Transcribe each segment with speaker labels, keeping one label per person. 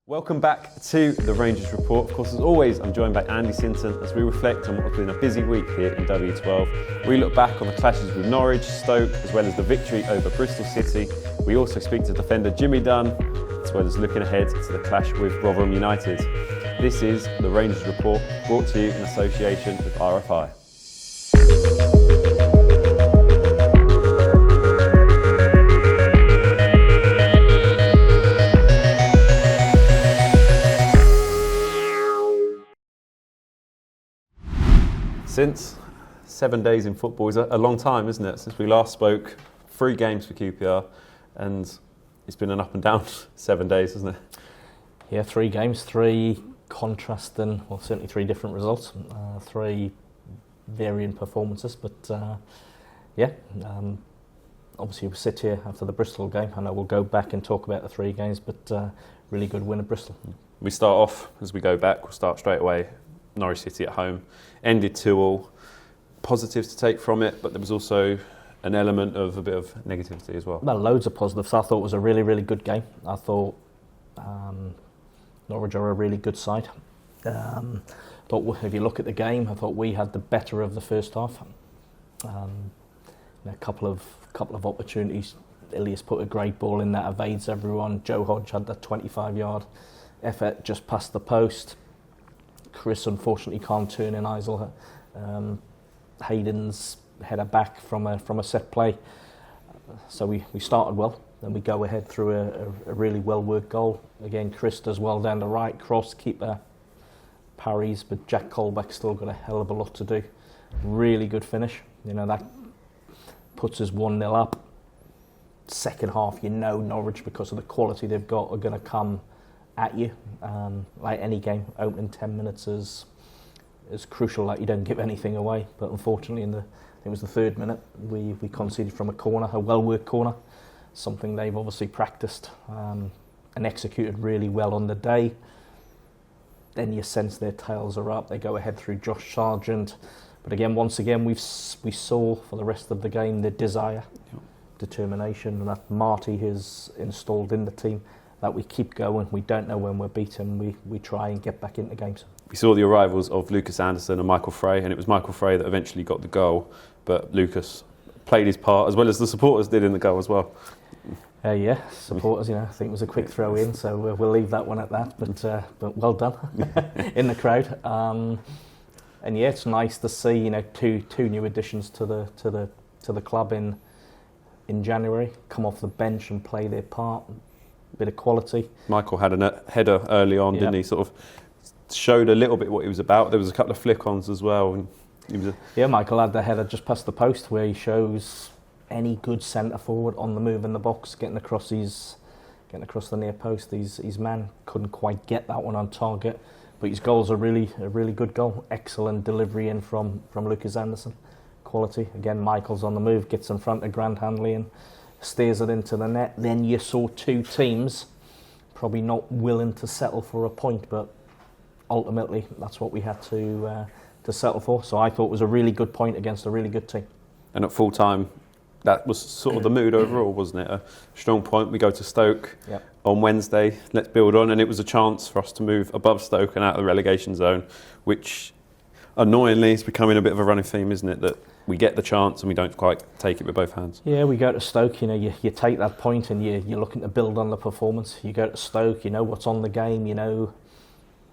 Speaker 1: Welcome back to the Rangers Report. Of course, as always, I'm joined by Andy Sinton as we reflect on what's been a busy week here in W12. We look back on the clashes with Norwich, Stoke, as well as the victory over Bristol City. We also speak to defender Jimmy Dunne, as well as looking ahead to the clash with Rotherham United. This is the Rangers Report, brought to you in association with RFI. Since 7 days in football is a long time, isn't it? Since we last spoke, 3 games for QPR, and it's been an up and down 7 days, hasn't it?
Speaker 2: Yeah, 3 games, 3 contrasting, well, certainly 3 different results, 3 varying performances. But obviously we sit here after the Bristol game. I know we'll go back and talk about the 3 games, but really good win at Bristol.
Speaker 1: We start off, as we go back, we'll start straight away. Norwich City at home, ended 2-2. Positives to take from it, but there was also an element of a bit of negativity as well.
Speaker 2: Well, loads of positives. I thought it was a really, really good game. I thought Norwich are a really good side. Thought if you look at the game, I thought we had the better of the first half. A couple of opportunities. Ilias put a great ball in that evades everyone. Joe Hodge had that 25-yard effort just past the post. Chris unfortunately can't turn in Eisel. Hayden's header back from a set play. So we started well. Then we go ahead through a really well worked goal. Again, Chris does well down the right, cross, keeper parries, but Jack Colbeck's still got a hell of a lot to do. Really good finish. You know, that puts us 1-0 up. Second half, you know Norwich, because of the quality they've got, are going to come at you. Like any game, opening 10 minutes is crucial. Like, you don't give anything away. But unfortunately, I think it was the 3rd minute, we conceded from a corner, a well-worked corner, something they've obviously practiced and executed really well on the day. Then you sense their tails are up. They go ahead through Josh Sargent. But again, once again, we saw for the rest of the game the desire, determination, and that Marty has installed in the team. That we keep going. We don't know when we're beaten. We try and get back into games.
Speaker 1: We saw the arrivals of Lucas Anderson and Michael Frey, and it was Michael Frey that eventually got the goal, but Lucas played his part, as well as the supporters did in the goal as well.
Speaker 2: Supporters, I think it was a quick throw in, so we'll leave that one at that, but well done in the crowd. And yeah, it's nice to see, two new additions to the club in January come off the bench and play their part. Bit of quality. Michael
Speaker 1: had a header early on, didn't he? Sort of showed a little bit what he was about. There was a couple of flick-ons as well. And
Speaker 2: Michael had the header just past the post, where he shows any good centre forward on the move in the box, getting across the near post. His man couldn't quite get that one on target, but his goal's a really good goal. Excellent delivery in from Lucas Anderson. Quality. Again, Michael's on the move, gets in front of Grant Hanley and steers it into the net. Then you saw 2 teams probably not willing to settle for a point, but ultimately that's what we had to settle for. So I thought it was a really good point against a really good team.
Speaker 1: And at full time, that was sort of the mood overall, wasn't it? A strong point. We go to Stoke on Wednesday. Let's build on, and it was a chance for us to move above Stoke and out of the relegation zone, which annoyingly is becoming a bit of a running theme, isn't it? That we get the chance and we don't quite take it with both hands.
Speaker 2: Yeah, we go to Stoke, you take that point and you're looking to build on the performance. You go to Stoke, you know what's on the game, you know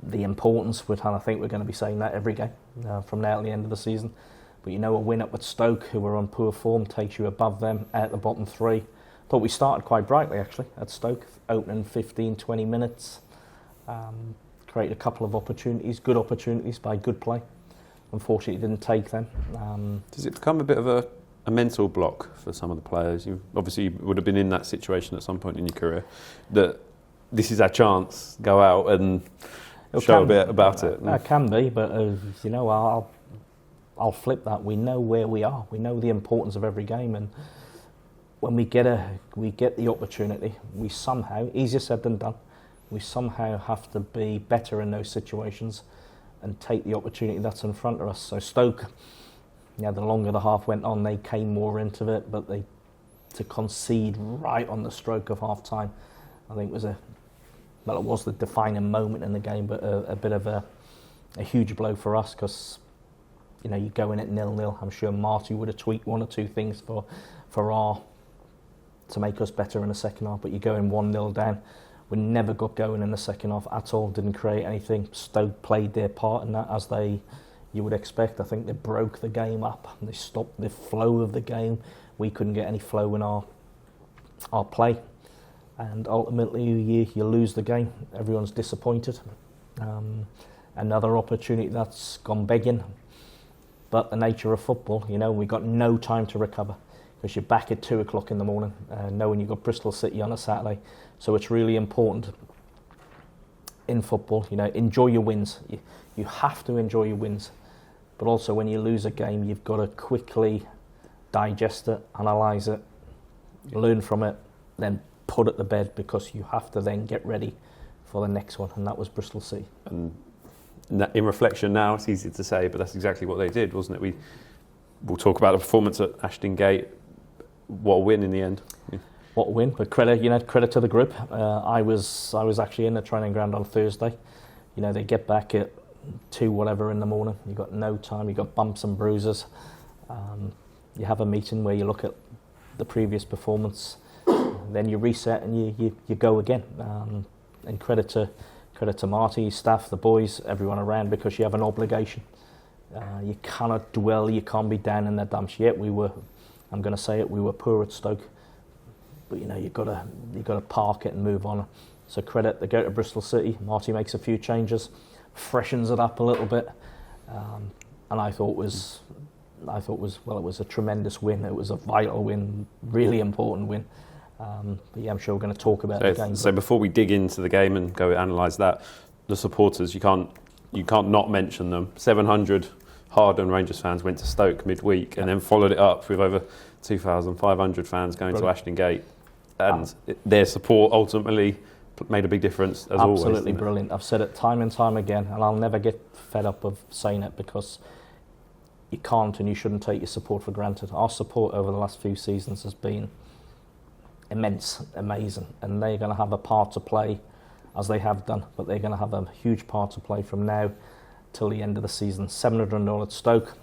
Speaker 2: the importance, and I think we're going to be saying that every game from now to the end of the season. But a win up at Stoke, who are on poor form, takes you above them at the bottom 3. Thought we started quite brightly actually at Stoke, opening 15-20 minutes. Created a couple of opportunities, good opportunities by good play. Unfortunately, didn't take them.
Speaker 1: Does it become a bit of a mental block for some of the players? You obviously would have been in that situation at some point in your career, that this is our chance, go out and show a bit about it.
Speaker 2: That can be, but I'll flip that. We know where we are. We know the importance of every game, and when we get the opportunity, we somehow, easier said than done, we somehow have to be better in those situations and take the opportunity that's in front of us. So Stoke, the longer the half went on, they came more into it, but to concede right on the stroke of half time, I think was well, it was the defining moment in the game, but a bit of a huge blow for us because, you know, you go in at 0-0. I'm sure Marty would have tweaked one or two things to make us better in the second half, but you go in 1-0 down. We never got going in the second half at all, didn't create anything. Stoke played their part in that, as you would expect. I think they broke the game up, and they stopped the flow of the game. We couldn't get any flow in our play, and ultimately you lose the game. Everyone's disappointed. Another opportunity that's gone begging, but the nature of football, you know, we got no time to recover because you're back at 2 o'clock in the morning, knowing you've got Bristol City on a Saturday. So it's really important in football, you know, enjoy your wins. You have to enjoy your wins, but also when you lose a game, you've got to quickly digest it, analyse it, learn from it, then put it to bed, because you have to then get ready for the next one, and that was Bristol City. And
Speaker 1: in reflection now, it's easy to say, but that's exactly what they did, wasn't it? We'll talk about the performance at Ashton Gate. What a win in the end. Yeah.
Speaker 2: What a win, but credit to the group. I was actually in the training ground on Thursday. You know, they get back at 2 whatever in the morning. You've got no time, you've got bumps and bruises. You have a meeting where you look at the previous performance, then you reset and you go again. And credit to Marty, staff, the boys, everyone around, because you have an obligation. You cannot dwell, you can't be down in the dumps yet. We were poor at Stoke, but you know, you've got to park it and move on. So credit, they go to Bristol City. Marty makes a few changes, freshens it up a little bit, and I thought it was a tremendous win. It was a vital win, really important win. But yeah, I'm sure we're going to talk about the game.
Speaker 1: So before we dig into the game and go analyse that, the supporters, you can't not mention them. 700 Harden Rangers fans went to Stoke midweek and then followed it up with over 2,500 fans going to Ashton Gate, and their support ultimately made a big difference, as always.
Speaker 2: Absolutely brilliant. I've said it time and time again, and I'll never get fed up of saying it, because you can't and you shouldn't take your support for granted. Our support over the last few seasons has been immense, amazing, and they're going to have a part to play, as they have done, but they're going to have a huge part to play from now till the end of the season. 700 at Stoke.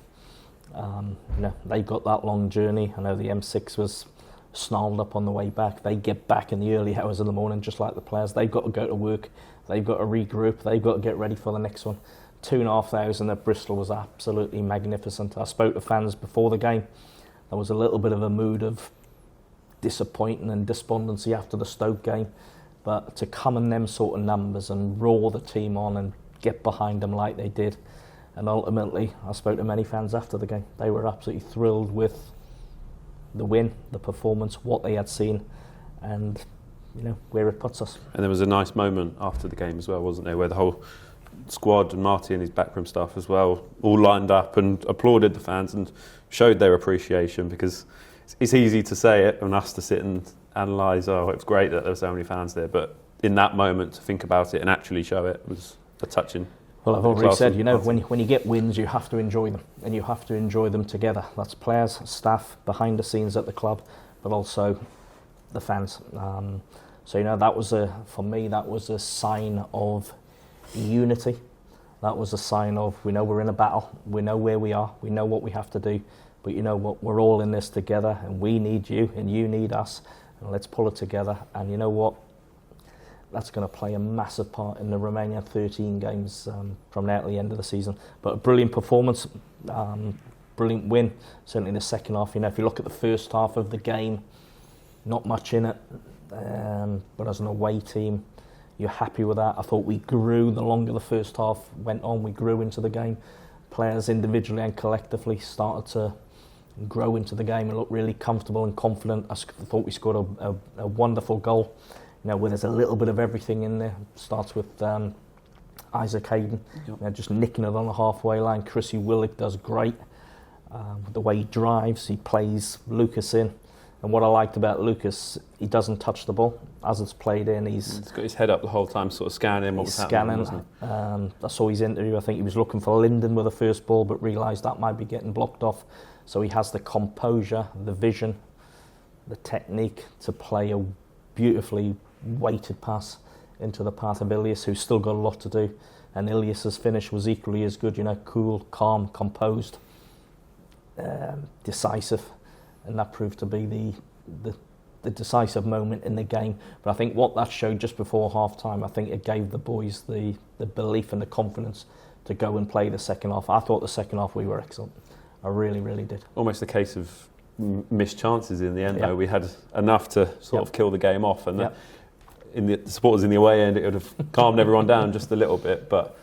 Speaker 2: You know, they got that long journey. I know the M6 was snarled up on the way back. They get back in the early hours of the morning, just like the players. They've got to go to work. They've got to regroup. They've got to get ready for the next one. 2,500 at Bristol was absolutely magnificent. I spoke to fans before the game. There was a little bit of a mood of disappointment and despondency after the Stoke game, but to come in them sort of numbers and roar the team on and get behind them like they did, and ultimately I spoke to many fans after the game. They were absolutely thrilled with the win, the performance, what they had seen, and you know, where it puts us.
Speaker 1: And there was a nice moment after the game as well, wasn't there, where the whole squad and Marty and his backroom staff as well all lined up and applauded the fans and showed their appreciation, because it's easy to say it and us to sit and analyse, oh, it was great that there were so many fans there, but in that moment to think about it and actually show it was a touching.
Speaker 2: Well, I've already said, you know, when you get wins, you have to enjoy them, and you have to enjoy them together. That's players, staff, behind the scenes at the club, but also the fans. So, you know, for me, that was a sign of unity. That was a sign of, we know we're in a battle, we know where we are, we know what we have to do, but you know what, we're all in this together, and we need you, and you need us, and let's pull it together. And you know what? That's going to play a massive part in the remaining 13 games from now to the end of the season. But a brilliant performance, brilliant win. Certainly the second half. You know, if you look at the first half of the game, not much in it. But as an away team, you're happy with that. I thought we grew the longer the first half went on. We grew into the game. Players individually and collectively started to grow into the game and look really comfortable and confident. I thought we scored a wonderful goal. You know, where there's a little bit of everything in there. Starts with Isaac Hayden, you know, just nicking it on the halfway line. Chrissy Willick does great. The way he drives, he plays Lucas in. And what I liked about Lucas, he doesn't touch the ball. As it's played in, he's
Speaker 1: got his head up the whole time, sort of scanning what was happening.
Speaker 2: I saw his interview. I think he was looking for Linden with the first ball, but realised that might be getting blocked off. So he has the composure, the vision, the technique to play a beautifully weighted pass into the path of Ilias, who's still got a lot to do. And Ilias's finish was equally as good, cool, calm, composed, decisive, and that proved to be the decisive moment in the game. But I think what that showed just before half-time, I think it gave the boys the belief and the confidence to go and play the second half. I thought the second half we were excellent. I really, really did.
Speaker 1: Almost a case of missed chances in the end, though. We had enough to sort of kill the game off, and the supporters in the away end, it would have calmed everyone down just a little bit, but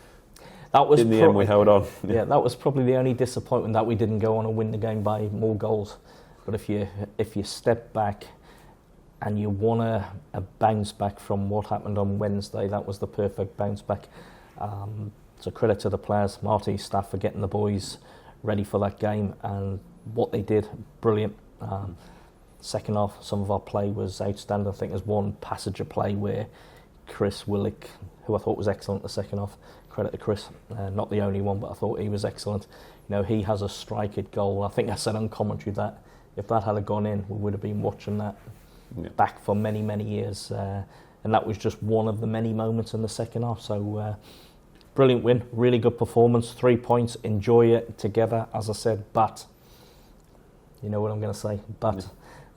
Speaker 1: that was in the end we held on.
Speaker 2: Yeah, that was probably the only disappointment, that we didn't go on and win the game by more goals. But if you step back and you want a bounce back from what happened on Wednesday, that was the perfect bounce back. So credit to the players, Marty's staff, for getting the boys ready for that game, and what they did, brilliant. Second half, some of our play was outstanding. I think there's one passage of play where Chris Willick, who I thought was excellent the second half, credit to Chris, not the only one, but I thought he was excellent. He has a strike-it goal. I think I said on commentary that if that had gone in, we would have been watching that back for many, many years. And that was just one of the many moments in the second half. So brilliant win, really good performance, 3 points, enjoy it together, as I said, but, you know what I'm going to say, but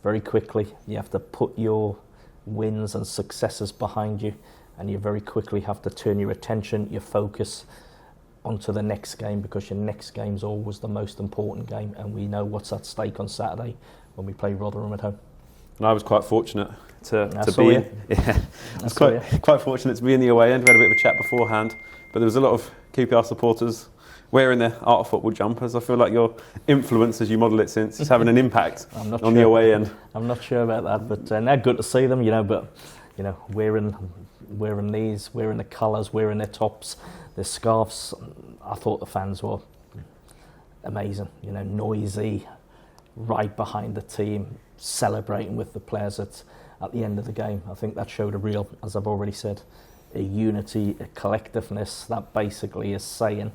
Speaker 2: very quickly you have to put your wins and successes behind you, and you very quickly have to turn your attention, your focus onto the next game, because your next game's always the most important game, and we know what's at stake on Saturday when we play Rotherham at home.
Speaker 1: And I was quite fortunate to be in. Yeah, I was quite fortunate to be in the away end. We had a bit of a chat beforehand, but there was a lot of QPR supporters wearing their Art of Football jumpers. I feel like your influence, as you model it since, is having an impact on the away end.
Speaker 2: I'm not sure about that, but they're good to see them, but wearing these, wearing the colours, wearing their tops, their scarves. I thought the fans were amazing, noisy, right behind the team, celebrating with the players at the end of the game. I think that showed a real, as I've already said, a unity, a collectiveness that basically is saying,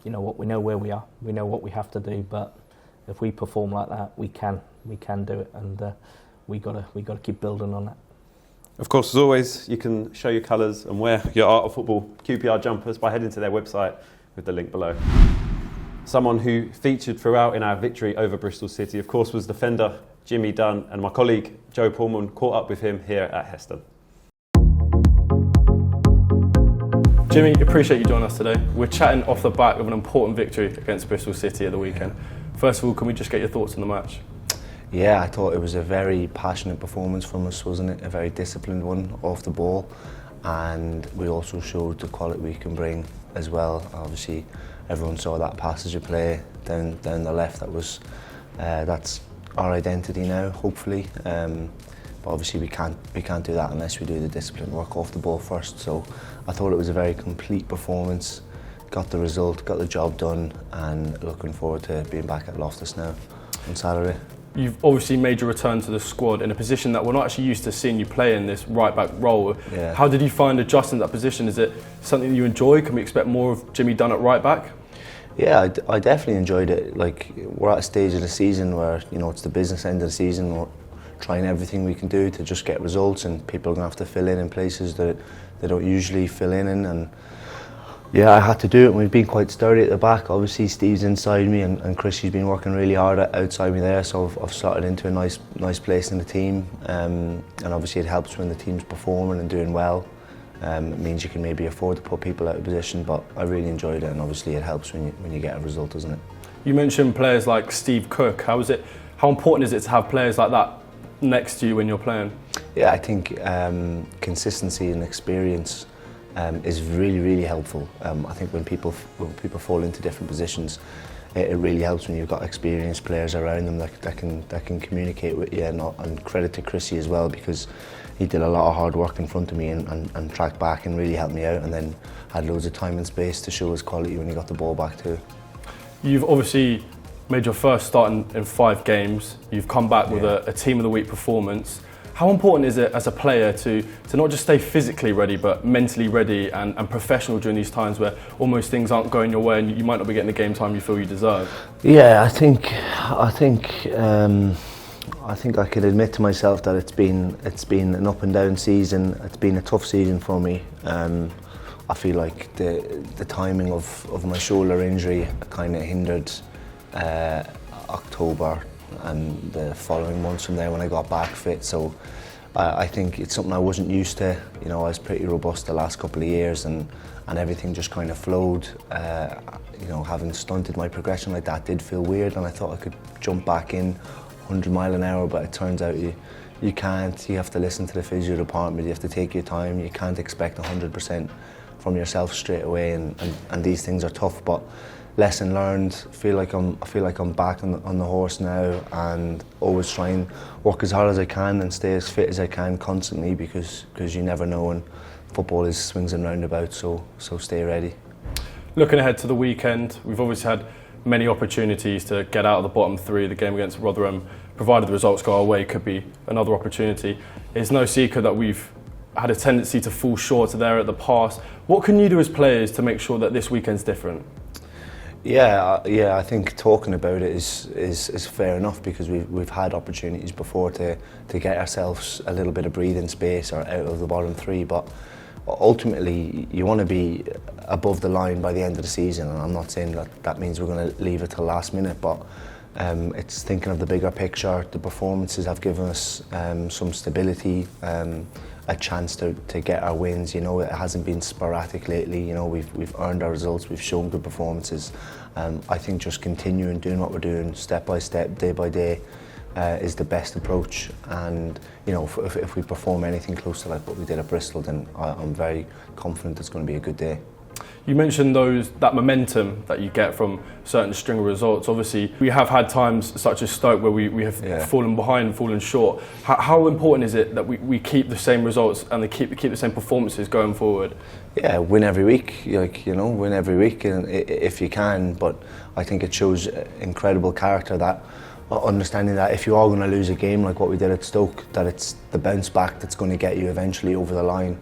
Speaker 2: we know where we are, we know what we have to do, but if we perform like that, we can do it, and we gotta keep building on that.
Speaker 1: Of course, as always, you can show your colours and wear your Art of Football QPR jumpers by heading to their website with the link below. Someone who featured throughout in our victory over Bristol City, of course, was defender Jimmy Dunne, and my colleague Joe Pullman caught up with him here at Heston.
Speaker 3: Jimmy, appreciate you joining us today. We're chatting off the back of an important victory against Bristol City at the weekend. First of all, can we just get your thoughts on the match?
Speaker 4: Yeah, I thought it was a very passionate performance from us, wasn't it? A very disciplined one off the ball, and we also showed the quality we can bring as well. Obviously, everyone saw that passage of play down the left. That's our identity now, hopefully. But obviously we can't do that unless we do the disciplined work off the ball first. So I thought it was a very complete performance. Got the result, got the job done, and looking forward to being back at Loftus now on Saturday.
Speaker 3: You've obviously made your return to the squad in a position that we're not actually used to seeing you play in, this right-back role. Yeah. How did you find adjusting to that position? Is it something that you enjoy? Can we expect more of Jimmy Dunne at right-back?
Speaker 4: Yeah, I definitely enjoyed it. Like, we're at a stage of the season where, it's the business end of the season. We're trying everything we can do to just get results, and people are going to have to fill in places that they don't usually fill in. And yeah, I had to do it, and we've been quite sturdy at the back. Obviously, Steve's inside me, and Chrissy's been working really hard outside me there, so I've slotted into a nice place in the team. And obviously it helps when the team's performing and doing well. It means you can maybe afford to put people out of position, but I really enjoyed it, and obviously it helps when you get a result, doesn't it?
Speaker 3: You mentioned players like Steve Cook. How important is it to have players like that next to you when you're playing? Yeah,
Speaker 4: I think consistency and experience is really, really helpful. I think when people fall into different positions, it really helps when you've got experienced players around them that can communicate with you, and credit to Chrissy as well, because he did a lot of hard work in front of me and tracked back and really helped me out, and then had loads of time and space to show his quality when he got the ball back too.
Speaker 3: You've obviously made your first start in 5 games. You've come back with a team of the week performance. How important is it as a player to not just stay physically ready, but mentally ready and professional during these times where almost things aren't going your way and you might not be getting the game time you feel you deserve?
Speaker 4: Yeah, I think I think I can admit to myself that it's been an up and down season. It's been a tough season for me. I feel like the timing of my shoulder injury kind of hindered October and the following months from there when I got back fit. So I think it's something I wasn't used to. You know, I was pretty robust the last couple of years, and everything just kind of flowed. You know, having stunted my progression like that did feel weird, and I thought I could jump back in 100 mile an hour, but it turns out you can't. You have to listen to the physio department, you have to take your time, you can't expect 100% from yourself straight away, and these things are tough, but lesson learned. I feel like I'm back on the horse now, and always try and work as hard as I can and stay as fit as I can constantly, because you never know, and football is swings and roundabouts, so stay ready.
Speaker 3: Looking ahead to the weekend, we've obviously had many opportunities to get out of the bottom three. The game against Rotherham, provided the results go our way, could be another opportunity. It's no secret that we've had a tendency to fall short there at the past. What can you do as players to make sure that this weekend's different?
Speaker 4: Yeah, I think talking about it is fair enough, because we've had opportunities before to get ourselves a little bit of breathing space or out of the bottom three, but ultimately you want to be above the line by the end of the season, and I'm not saying that means we're going to leave it till last minute, but it's thinking of the bigger picture. The performances have given us some stability, a chance to get our wins. You know, it hasn't been sporadic lately. You know, we've earned our results, we've shown good performances. I think just continuing doing what we're doing step by step, day by day, is the best approach. And you know, if we perform anything close to like what we did at Bristol, then I'm very confident it's going to be a good day.
Speaker 3: You mentioned that momentum that you get from certain string of results. Obviously, we have had times such as Stoke where we have fallen behind, fallen short. How important is it that we keep the same results and keep the same performances going forward?
Speaker 4: Yeah, win every week. Win every week, and if you can. But I think it shows incredible character, that understanding that if you are going to lose a game like what we did at Stoke, that it's the bounce back that's going to get you eventually over the line.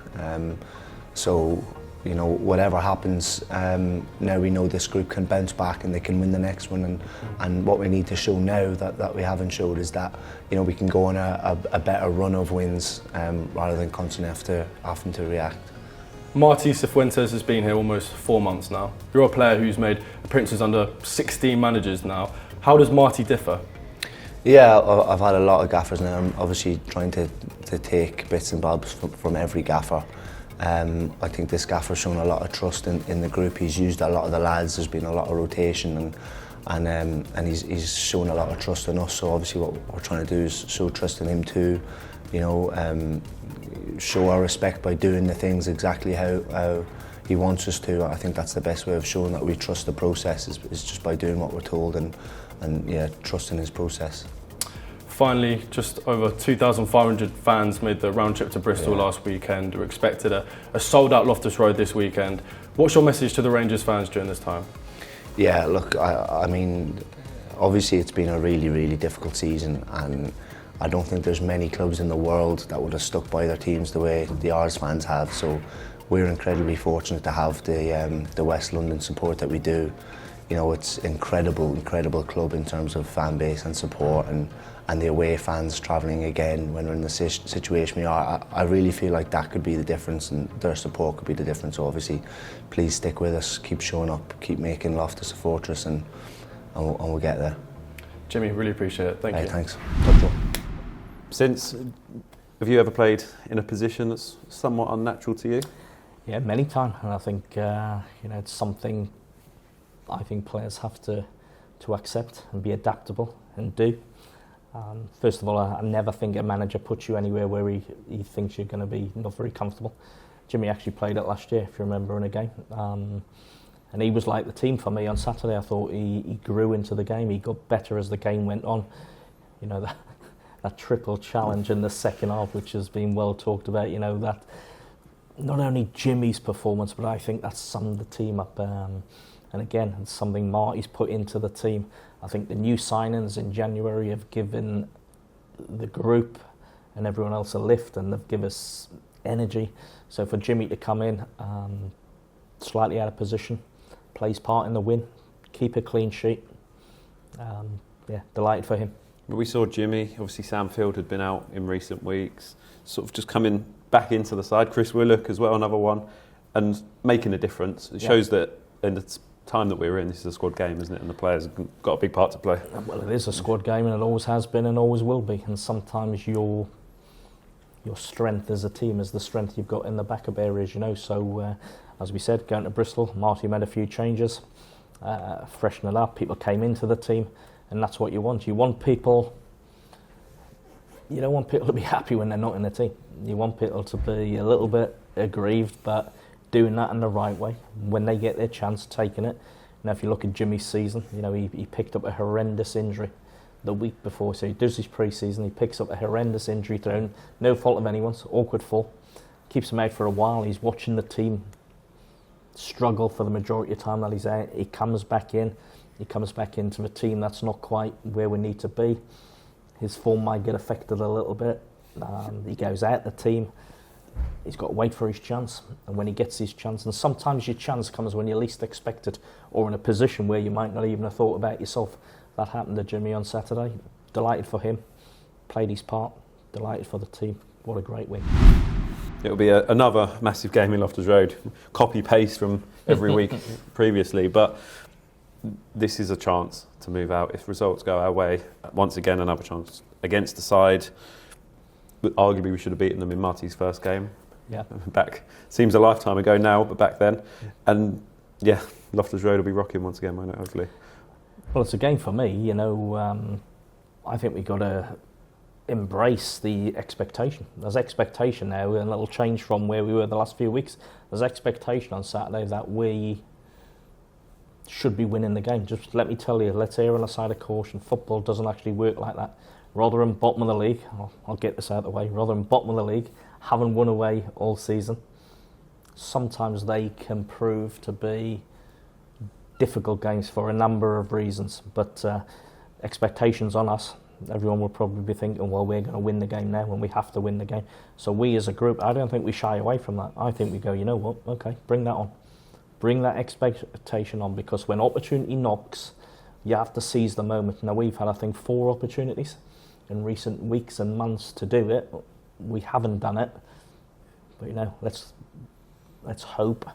Speaker 4: So, you know, whatever happens, now we know this group can bounce back and they can win the next one. And what we need to show now that we haven't showed is that, you know, we can go on a better run of wins rather than constantly having to react.
Speaker 3: Martí Cifuentes has been here almost 4 months now. You're a player who's made appearances under 16 managers now. How does Martí differ?
Speaker 4: Yeah, I've had a lot of gaffers now. I'm obviously trying to take bits and bobs from every gaffer. I think this gaffer's shown a lot of trust in the group. He's used a lot of the lads. There's been a lot of rotation, and he's shown a lot of trust in us. So obviously, what we're trying to do is show trust in him too. You know, show our respect by doing the things exactly how he wants us to. I think that's the best way of showing that we trust the process is just by doing what we're told and yeah, trusting his process.
Speaker 3: Finally, just over 2,500 fans made the round trip to Bristol last weekend. We're expected a sold-out Loftus Road this weekend. What's your message to the Rangers fans during this time? Yeah,
Speaker 4: look, I mean, obviously it's been a really, really difficult season, and I don't think there's many clubs in the world that would have stuck by their teams the way the Ars fans have. So we're incredibly fortunate to have the West London support that we do. You know, it's incredible club in terms of fan base and support, and the away fans travelling again when we're in the situation we are. I really feel like that could be the difference, and their support could be the difference. So obviously, please stick with us, keep showing up, keep making Loftus a fortress, and we'll get there.
Speaker 3: Jimmy, really appreciate it. Thank you.
Speaker 4: Thanks.
Speaker 1: Have you ever played in a position that's somewhat unnatural to you?
Speaker 2: Yeah, many times, and I think you know, it's something I think players have to accept and be adaptable and do. First of all, I never think a manager puts you anywhere where he thinks you're going to be not very comfortable. Jimmy actually played it last year, if you remember, in a game. And he was like the team for me on Saturday. I thought he grew into the game. He got better as the game went on. You know, that triple challenge in the second half, which has been well talked about, you know, that not only Jimmy's performance, but I think that's summed the team up. And again, it's something Marty's put into the team. I think the new signings in January have given the group and everyone else a lift, and they've given us energy. So for Jimmy to come in, slightly out of position, plays part in the win, keep a clean sheet. Yeah, delighted for him.
Speaker 1: But we saw Jimmy, obviously Sam Field had been out in recent weeks, sort of just coming back into the side. Chris Willock as well, another one, and making a difference. It shows that in the time that we're in, this is a squad game, isn't it? And the players have got a big part to play.
Speaker 2: Well, it is a squad game, and it always has been and always will be. And sometimes your strength as a team is the strength you've got in the backup areas, you know. So, as we said, going to Bristol, Marty made a few changes, freshen it up. People came into the team, and that's what you want. You don't want people to be happy when they're not in the team. You want people to be a little bit aggrieved, but doing that in the right way. When they get their chance, taking it. Now, if you look at Jimmy's season, you know, he picked up a horrendous injury the week before. So he does his pre-season, he picks up a horrendous injury through no fault of anyone's, awkward fall. Keeps him out for a while. He's watching the team struggle for the majority of time that he's out. He comes back in. He comes back into a team that's not quite where we need to be. His form might get affected a little bit. He goes out the team. He's got to wait for his chance. And when he gets his chance, and sometimes your chance comes when you least expect it, or in a position where you might not even have thought about yourself. That happened to Jimmy on Saturday. Delighted for him. Played his part. Delighted for the team. What a great win.
Speaker 1: It'll be another massive game in Loftus Road. Copy-paste from every week previously. But this is a chance to move out. If results go our way, once again, another chance against the side. But arguably, we should have beaten them in Marty's first game.
Speaker 2: Yeah.
Speaker 1: Back, seems a lifetime ago now, but back then. And yeah, Loftus Road will be rocking once again, won't it, hopefully?
Speaker 2: Well, it's a game for me, you know. I think we've got to embrace the expectation. There's expectation now, and a little change from where we were the last few weeks. There's expectation on Saturday that we should be winning the game. Just let me tell you, let's err on the side of caution. Football doesn't actually work like that. Rotherham, bottom of the league. I'll get this out of the way. Rotherham, bottom of the league, haven't won away all season. Sometimes they can prove to be difficult games for a number of reasons, but expectations on us. Everyone will probably be thinking, well, we're going to win the game now and we have to win the game. So we as a group, I don't think we shy away from that. I think we go, you know what, okay, bring that on. Bring that expectation on, because when opportunity knocks, you have to seize the moment. Now, we've had, I think, 4 opportunities in recent weeks and months to do it. We haven't done it, but you know, let's hope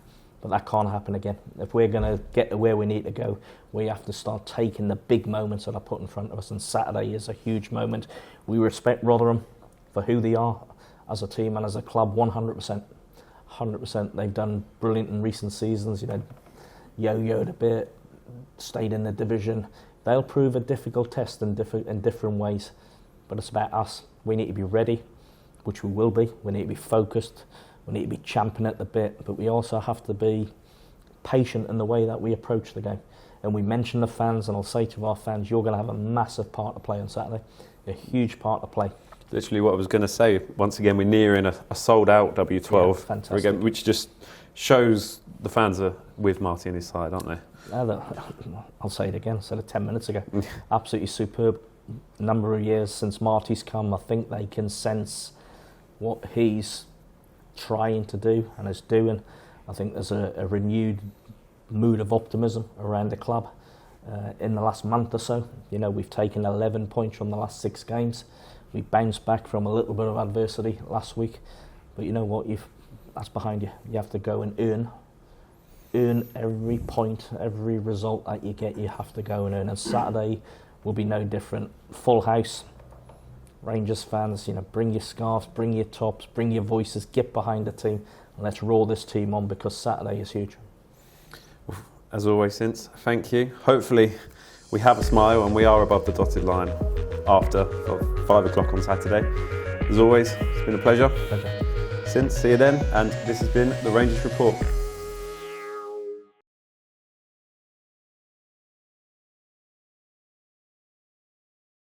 Speaker 2: that can't happen again. If we're going to get to where we need to go, we have to start taking the big moments that are put in front of us, and Saturday is a huge moment. We respect Rotherham for who they are as a team and as a club, 100%. 100%. They've done brilliant in recent seasons, you know, yo-yoed a bit, stayed in the division. They'll prove a difficult test in different ways, but it's about us. We need to be ready, which we will be. We need to be focused. We need to be champing at the bit, but we also have to be patient in the way that we approach the game. And we mention the fans, and I'll say to our fans, you're going to have a massive part to play on Saturday, a huge part to play.
Speaker 1: Literally what I was going to say. Once again, we're nearing a sold-out W12,
Speaker 2: yeah, fantastic.
Speaker 1: Which just shows the fans are with Marty and his side, aren't they?
Speaker 2: I'll say it again, I said it 10 minutes ago. Absolutely superb. Number of years since Marty's come, I think they can sense what he's trying to do and is doing. I think there's a renewed mood of optimism around the club in the last month or so. You know, we've taken 11 points from the last 6 games. We bounced back from a little bit of adversity last week, but you know what? That's behind you. You have to go and earn every point, every result that you get. You have to go and earn. And Saturday will be no different. Full house. Rangers fans, you know, bring your scarves, bring your tops, bring your voices, get behind the team, and let's roll this team on, because Saturday is huge.
Speaker 1: As always, Since, thank you. Hopefully we have a smile and we are above the dotted line after 5 o'clock on Saturday. As always, it's been a pleasure.
Speaker 2: Pleasure.
Speaker 1: Since, see you then, and this has been the Rangers Report.